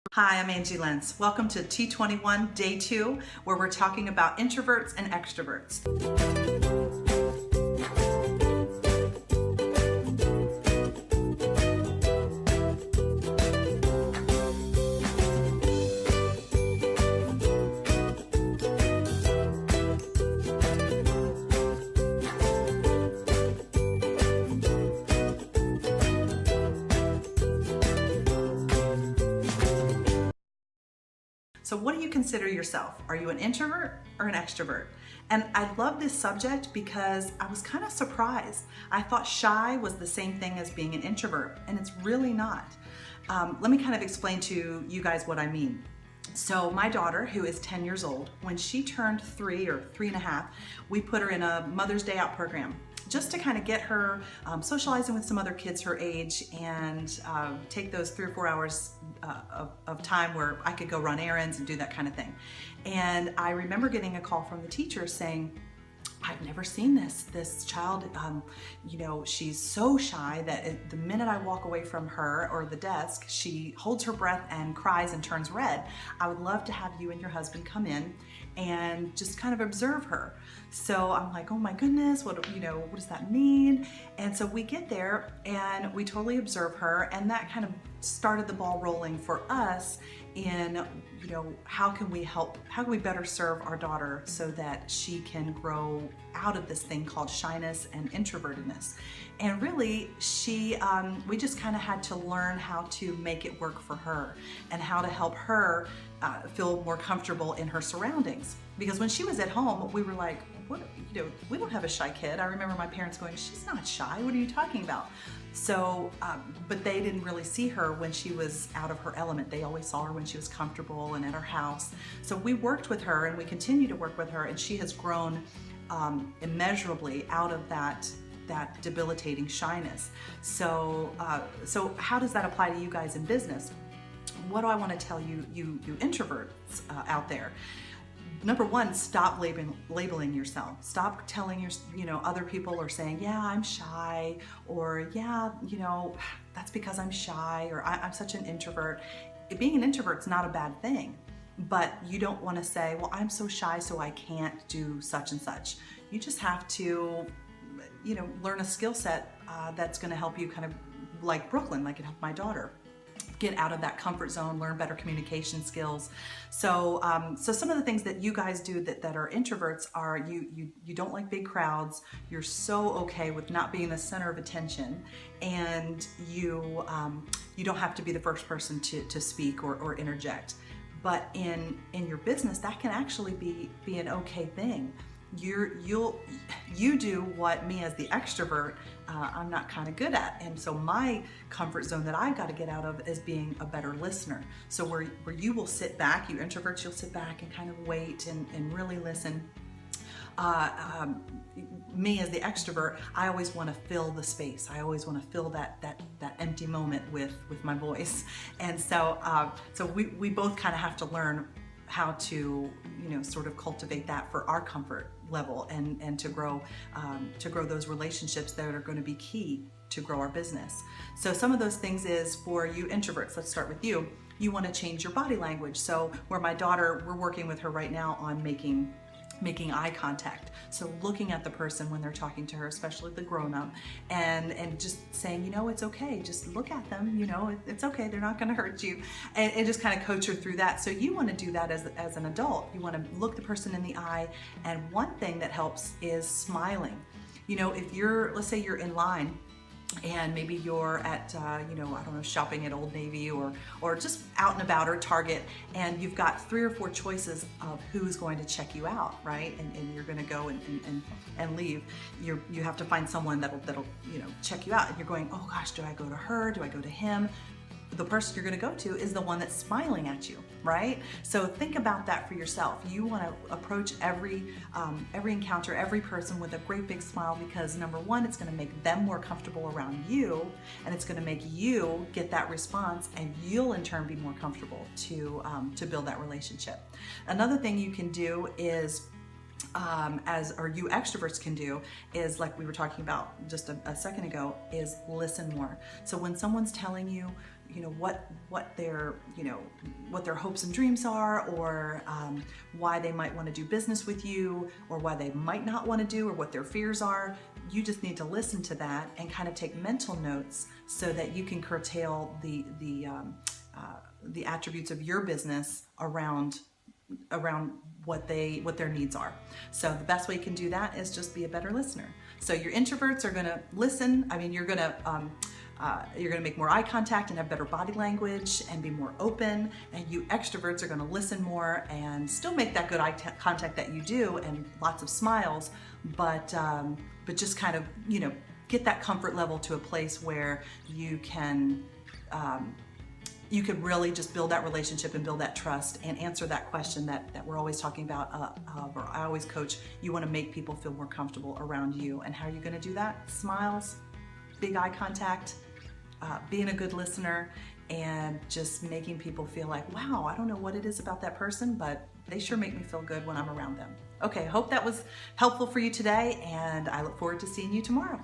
Hi, I'm Angie Lentz. Welcome to T21 Day 2, where we're talking about introverts and extroverts. So what do you consider yourself? Are you an introvert or an extrovert? And I love this subject because I was kind of surprised. I thought shy was the same thing as being an introvert, and it's really not. Let me kind of explain to you guys what I mean. So my daughter, who is 10 years old, when she turned 3 or 3.5, we put her in a Mother's Day Out program just to kind of get her socializing with some other kids her age and take those 3 or 4 hours of time where I could go run errands and do that kind of thing. And I remember getting a call from the teacher saying, I've never seen this child, she's so shy that the minute I walk away from her or the desk, she holds her breath and cries and turns red. I would love to have you and your husband come in and just kind of observe her. So I'm like, oh my goodness, what does that mean? And so we get there and we totally observe her, and that kind of started the ball rolling for us in, how can we better serve our daughter so that she can grow out of this thing called shyness and introvertedness. And really, we just kind of had to learn how to make it work for her and how to help her feel more comfortable in her surroundings. Because when she was at home, we were like, we don't have a shy kid. I remember my parents going, she's not shy, what are you talking about? So, but they didn't really see her when she was out of her element. They always saw her when she was comfortable and at her house. So we worked with her and we continue to work with her, and she has grown immeasurably out of that debilitating shyness. So, so how does that apply to you guys in business? What do I want to tell you introverts out there? Number one, stop labeling yourself. Stop telling other people or saying, yeah, I'm shy, or yeah, that's because I'm shy, or I'm such an introvert. Being an introvert's not a bad thing, but you don't want to say, well, I'm so shy, so I can't do such and such. You just have to, learn a skill set that's going to help you kind of like Brooklyn, like it helped my daughter. Get out of that comfort zone, learn better communication skills. So, so some of the things that you guys do that are introverts are you don't like big crowds. You're so okay with not being the center of attention, and you don't have to be the first person to speak or interject. But in your business, that can actually be an okay thing. You do what me as the extrovert I'm not kind of good at, and so my comfort zone that I've got to get out of is being a better listener. So where you will sit back, you introverts, you'll sit back and kind of wait and really listen. Me as the extrovert, I always want to fill the space. I always want to fill that empty moment with my voice, and so so we both kind of have to learn how to sort of cultivate that for our comfort level and to grow those relationships that are going to be key to grow our business. So some of those things is for you introverts. Let's start with you. You want to change your body language. So where my daughter, we're working with her right now on making eye contact. So looking at the person when they're talking to her, especially the grown-up, and just saying, it's okay, just look at them, it's okay, they're not gonna hurt you, and just kind of coach her through that. So you want to do that as an adult. You want to look the person in the eye, and one thing that helps is smiling. If let's say you're in line, and maybe you're at, shopping at Old Navy or just out and about, or Target, and you've got 3 or 4 choices of who's going to check you out, right? And you're going to go and leave. You have to find someone that'll check you out, and you're going, oh gosh, do I go to her? Do I go to him? The person you're going to go to is the one that's smiling at you, right? So think about that for yourself. You want to approach every encounter, every person with a great big smile, because number one, it's going to make them more comfortable around you, and it's going to make you get that response, and you'll in turn be more comfortable to build that relationship. Another thing you can do is or you extroverts can do is, like we were talking about just a second ago, is listen more. So when someone's telling you, what their what their hopes and dreams are, or why they might want to do business with you, or why they might not want to do, or what their fears are. You just need to listen to that and kind of take mental notes so that you can curtail the attributes of your business around what their needs are. So the best way you can do that is just be a better listener. So your introverts are going to listen. I mean, you're going to make more eye contact and have better body language and be more open. And you extroverts are going to listen more and still make that good eye contact that you do and lots of smiles, but just kind of get that comfort level to a place where you can really just build that relationship and build that trust and answer that question that we're always talking about, or I always coach. You want to make people feel more comfortable around you. And how are you going to do that? Smiles, big eye contact, being a good listener, and just making people feel like, wow, I don't know what it is about that person, but they sure make me feel good when I'm around them. Okay, I hope that was helpful for you today, and I look forward to seeing you tomorrow.